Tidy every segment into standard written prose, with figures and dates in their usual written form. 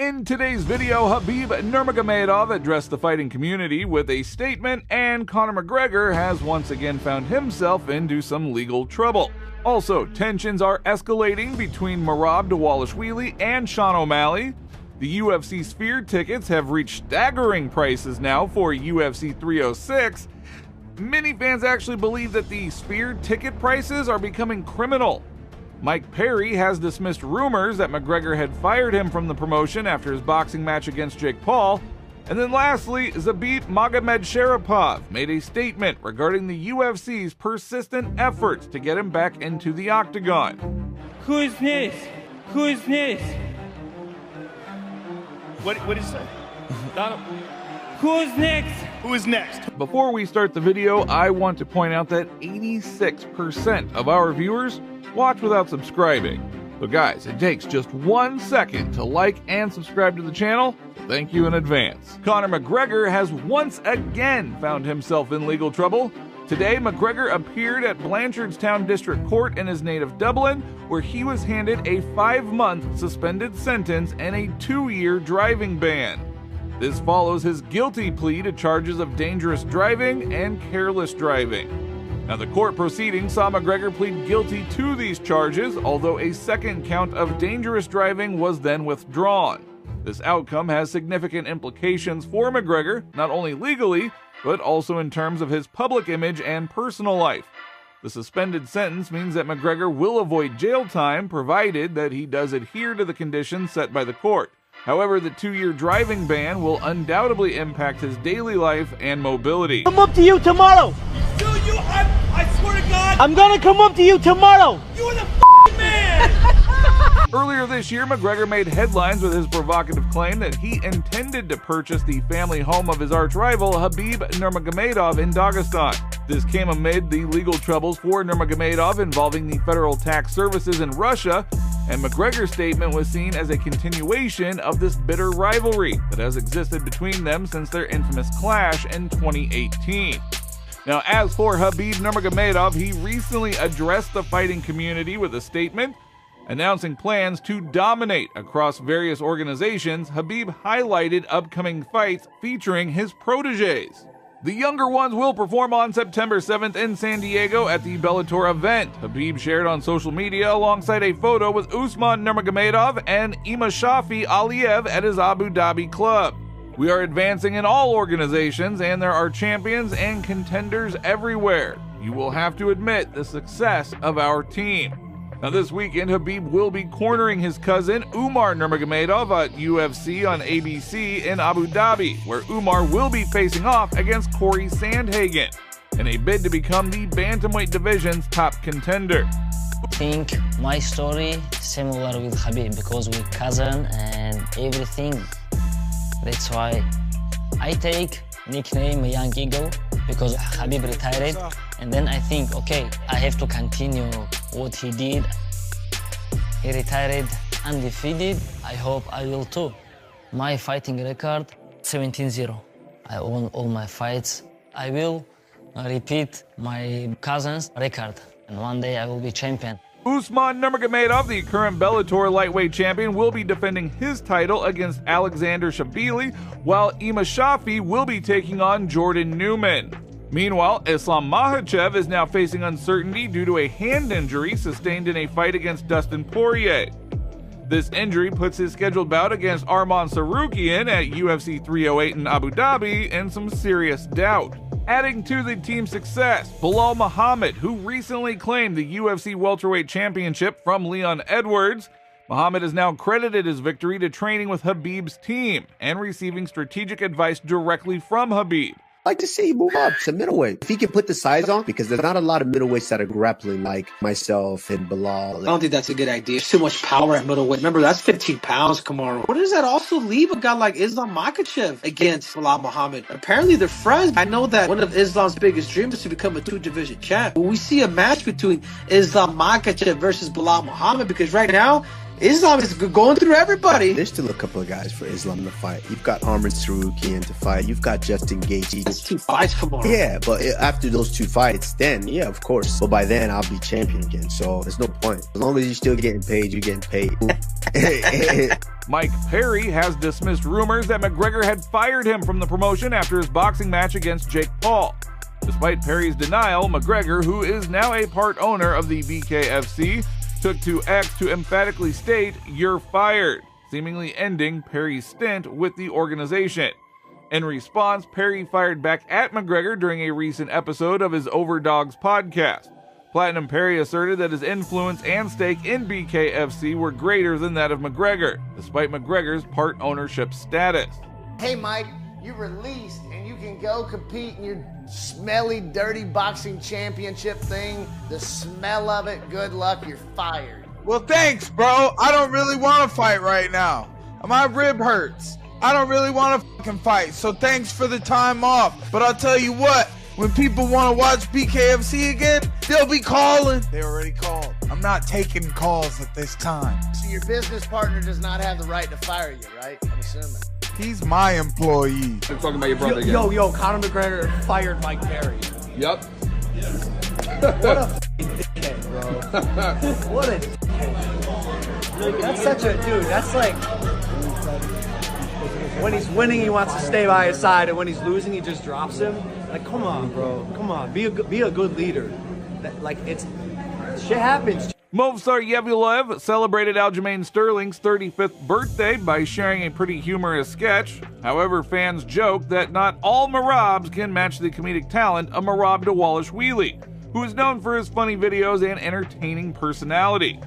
In today's video, Khabib Nurmagomedov addressed the fighting community with a statement, and Conor McGregor has once again found himself into some legal trouble. Also, tensions are escalating between Merab Dvalishvili and Sean O'Malley. The UFC Sphere tickets have reached staggering prices now for UFC 306. Many fans actually believe that the Sphere ticket prices are becoming criminal. Mike Perry has dismissed rumors that McGregor had fired him from the promotion after his boxing match against Jake Paul. And then lastly, Khabib Nurmagomedov made a statement regarding the UFC's persistent efforts to get him back into the octagon. Who is next? Who is next? What did he say? Who is next? Who is next? Before we start the video, I want to point out that 86% of our viewers watch without subscribing. So guys, it takes just 1 second to like and subscribe to the channel. Thank you in advance. Conor McGregor has once again found himself in legal trouble. Today, McGregor appeared at Blanchardstown District Court in his native Dublin, where he was handed a 5-month suspended sentence and a 2-year driving ban. This follows his guilty plea to charges of dangerous driving and careless driving. Now, the court proceedings saw McGregor plead guilty to these charges, although a second count of dangerous driving was then withdrawn. This outcome has significant implications for McGregor, not only legally, but also in terms of his public image and personal life. The suspended sentence means that McGregor will avoid jail time, provided that he does adhere to the conditions set by the court. However, the 2-year driving ban will undoubtedly impact his daily life and mobility. Come up to you tomorrow. Dude, I swear to God, I'm gonna come up to you tomorrow. you're the f***ing man. Earlier this year, McGregor made headlines with his provocative claim that he intended to purchase the family home of his arch-rival Khabib Nurmagomedov in Dagestan. This came amid the legal troubles for Nurmagomedov involving the Federal Tax Services in Russia, and McGregor's statement was seen as a continuation of this bitter rivalry that has existed between them since their infamous clash in 2018. Now, as for Khabib Nurmagomedov, he recently addressed the fighting community with a statement announcing plans to dominate across various organizations. Khabib highlighted upcoming fights featuring his proteges. The younger ones will perform on September 7th in San Diego at the Bellator event. Khabib shared on social media alongside a photo with Usman Nurmagomedov and Imashafy Aliyev at his Abu Dhabi club. We are advancing in all organizations, and there are champions and contenders everywhere. You will have to admit the success of our team. Now, this weekend, Khabib will be cornering his cousin Umar Nurmagomedov at UFC on ABC in Abu Dhabi, where Umar will be facing off against Corey Sandhagen in a bid to become the bantamweight division's top contender. I think my story similar with Khabib because we're cousin and everything. That's why I take nickname Young Eagle because Khabib retired, and then I think, okay, I have to continue what he did. He retired undefeated. I hope I will too. My fighting record 17-0. I won all my fights. I will repeat my cousin's record, and one day I will be champion. Usman Nurmagomedov, the current Bellator lightweight champion, will be defending his title against Alexander Shabili, while Imashafy will be taking on Jordan Newman. Meanwhile, Islam Makhachev is now facing uncertainty due to a hand injury sustained in a fight against Dustin Poirier. This injury puts his scheduled bout against Arman Tsarukyan at UFC 308 in Abu Dhabi in some serious doubt. Adding to the team's success, Bilal Muhammad, who recently claimed the UFC welterweight championship from Leon Edwards. Muhammad has now credited his victory to training with Khabib's team and receiving strategic advice directly from Khabib. I'd like to see him move up to middleweight. If he can put the size on, because there's not a lot of middleweights that are grappling like myself and Bilal. I don't think that's a good idea. There's too much power at middleweight. Remember, that's 15 pounds, Kamaru. Where does that also leave a guy like Islam Makhachev against Bilal Muhammad? Apparently, they're friends. I know that one of Islam's biggest dreams is to become a 2-division champ. But we see a match between Islam Makhachev versus Bilal Muhammad, because right now, Islam is going through everybody. There's still a couple of guys for Islam to fight. You've got Arman Sarukian to fight. You've got Justin Gaethje. That's 2 fights tomorrow. Yeah, but after those 2 fights, then, yeah, of course. But by then, I'll be champion again, so there's no point. As long as you're still getting paid, you're getting paid. Mike Perry has dismissed rumors that McGregor had fired him from the promotion after his boxing match against Jake Paul. Despite Perry's denial, McGregor, who is now a part owner of the BKFC, took to X to emphatically state, "You're fired," seemingly ending Perry's stint with the organization. In response, Perry fired back at McGregor during a recent episode of his Overdogs podcast. Platinum Perry asserted that his influence and stake in BKFC were greater than that of McGregor, despite McGregor's part ownership status. Hey Mike, you're released and you can go compete in your smelly, dirty boxing championship thing. The smell of it, good luck, you're fired. Well, thanks, bro. I don't really want to fight right now. My rib hurts. I don't really want to fucking fight, so thanks for the time off. But I'll tell you what, when people want to watch BKFC again, they'll be calling. They already called. I'm not taking calls at this time. So your business partner does not have the right to fire you, right? I'm assuming. He's my employee. I'm talking about your brother again. Yo, Conor McGregor fired Mike Perry. Yep. What a dickhead, bro. What a dickhead. That's such a dude. That's like when he's winning, he wants to stay by his side, and when he's losing, he just drops him. Like, come on, bro. Come on. Be a good leader. Shit happens. Movsar Yevluev celebrated Aljamain Sterling's 35th birthday by sharing a pretty humorous sketch. However, fans joke that not all Merabs can match the comedic talent of Merab Dvalishvili, who is known for his funny videos and entertaining personality.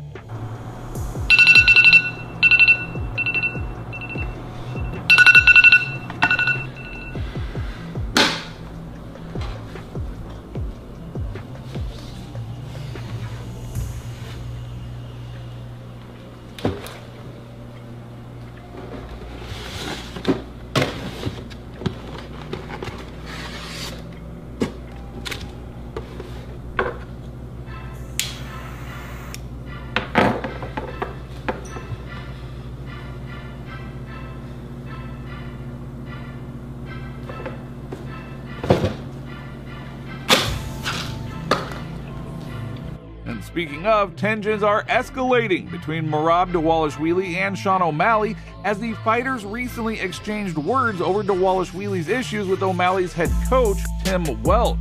And speaking of, tensions are escalating between Merab Dvalishvili and Sean O'Malley as the fighters recently exchanged words over Dvalishvili's issues with O'Malley's head coach, Tim Welch.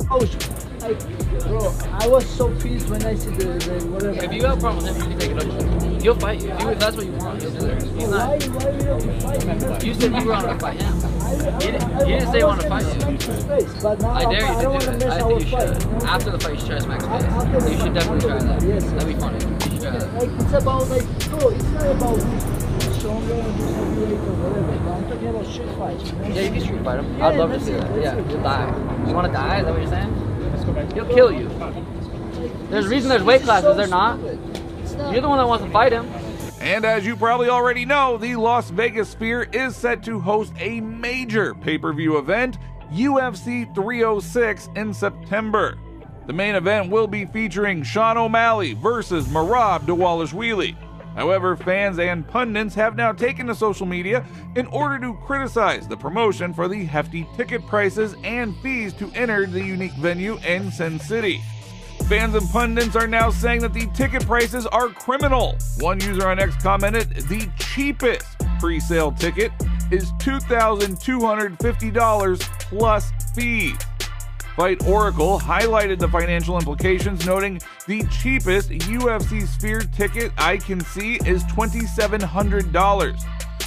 Bro, I was so pissed when I see the whatever. If you have a problem with him, you can take it on. He'll fight you. If that's what you want, he'll do it. He's not. You said you were on to fight him. He didn't say he wanted to fight you. I dare you to do it. I think you should. After the fight, you should try to smack his face. You should definitely try that. That'd be funny. You should try that. Like, it's about, like, bro, it's not about who's stronger and who's heavyweight or whatever. But I'm talking about street fights. Yeah, you can street fight him. I'd love to see that. Yeah, you'll die. You want to die? Is that what you're saying? He'll kill you. There's a reason there's weight classes, they're not. You're the one that wants to fight him. And as you probably already know, the Las Vegas Sphere is set to host a major pay-per-view event, UFC 306, in September. The main event will be featuring Sean O'Malley versus Merab Dvalishvili. However, fans and pundits have now taken to social media in order to criticize the promotion for the hefty ticket prices and fees to enter the unique venue in Sin City. Fans and pundits are now saying that the ticket prices are criminal. One user on X commented, the cheapest pre-sale ticket is $2,250 plus fees. Fight Oracle highlighted the financial implications, noting the cheapest UFC Sphere ticket I can see is $2,700.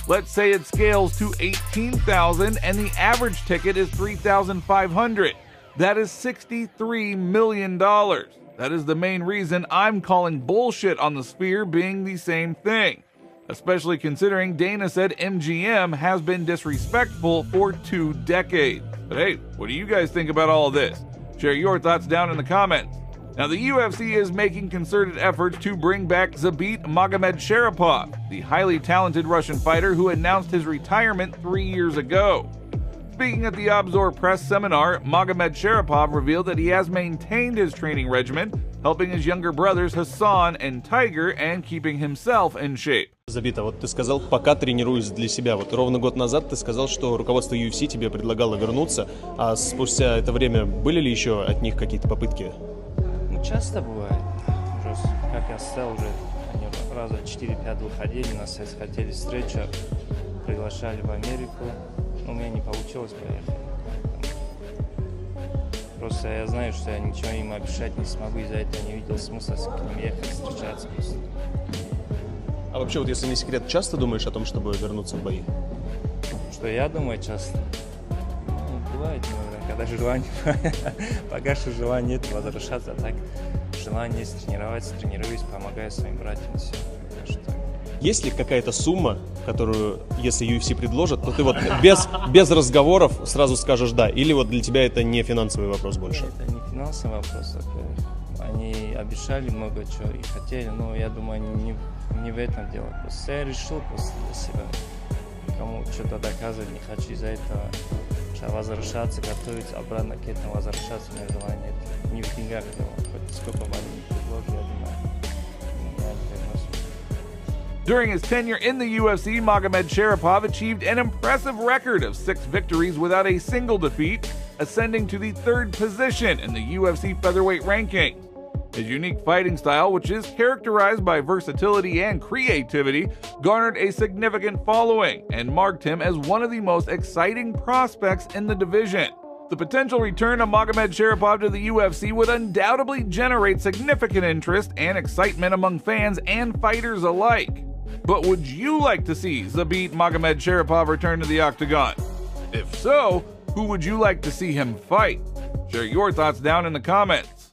Let's say it scales to $18,000 and the average ticket is $3,500. That is $63 million. That is the main reason I'm calling bullshit on the Sphere being the same thing, especially considering Dana said MGM has been disrespectful for 2 decades. But hey, what do you guys think about all of this? Share your thoughts down in the comments. Now, the UFC is making concerted efforts to bring back Khabib Magomedsharipov, the highly talented Russian fighter who announced his retirement 3 years ago. Speaking at the Obzor press seminar, Magomed Sharipov revealed that he has maintained his training regimen, helping his younger brothers Hassan and Tiger and keeping himself in shape. Забито. Вот ты сказал, пока тренируюсь для себя. Вот ровно год назад ты сказал, что руководство UFC тебе предлагало вернуться, а спустя это время были ли еще от них какие-то попытки? Ну, часто бывает. Уже, как я сказал, уже они раза 4-5 выходили, нас хотели встречу, приглашали в Америку, но у меня не получилось поехать. Просто я знаю, что я ничего им обещать не смогу, из-за этого не видел смысла к ним ехать, встречаться просто. А вообще, вот если не секрет, часто думаешь о том, чтобы вернуться в бои? Что я думаю часто? Ну, бывает иногда, когда желание, пока что желания нет возвращаться, а так желание есть тренироваться, тренируюсь, помогаю своим братьям, все. Есть ли какая-то сумма, которую, если UFC предложит, то ты вот без разговоров сразу скажешь «да», или вот для тебя это не финансовый вопрос больше? Это не финансовый вопрос, во-первых. Они обещали много чего и хотели, но я думаю, они не в этом дело. Просто я решил просто для себя, кому что-то доказывать не хочу, из-за этого возвращаться, готовиться обратно к этому, возвращаться, у меня желания нет. Не в деньгах дело, хоть сколько бы они ни предложили, я думаю, я не вернусь. During his tenure in the UFC, Magomed Sharipov achieved an impressive record of 6 victories without a single defeat, ascending to the 3rd position in the UFC featherweight ranking. His unique fighting style, which is characterized by versatility and creativity, garnered a significant following and marked him as one of the most exciting prospects in the division. The potential return of Magomed Sharipov to the UFC would undoubtedly generate significant interest and excitement among fans and fighters alike. But would you like to see Zabit Magomed Sharipov return to the octagon? If so, who would you like to see him fight? Share your thoughts down in the comments.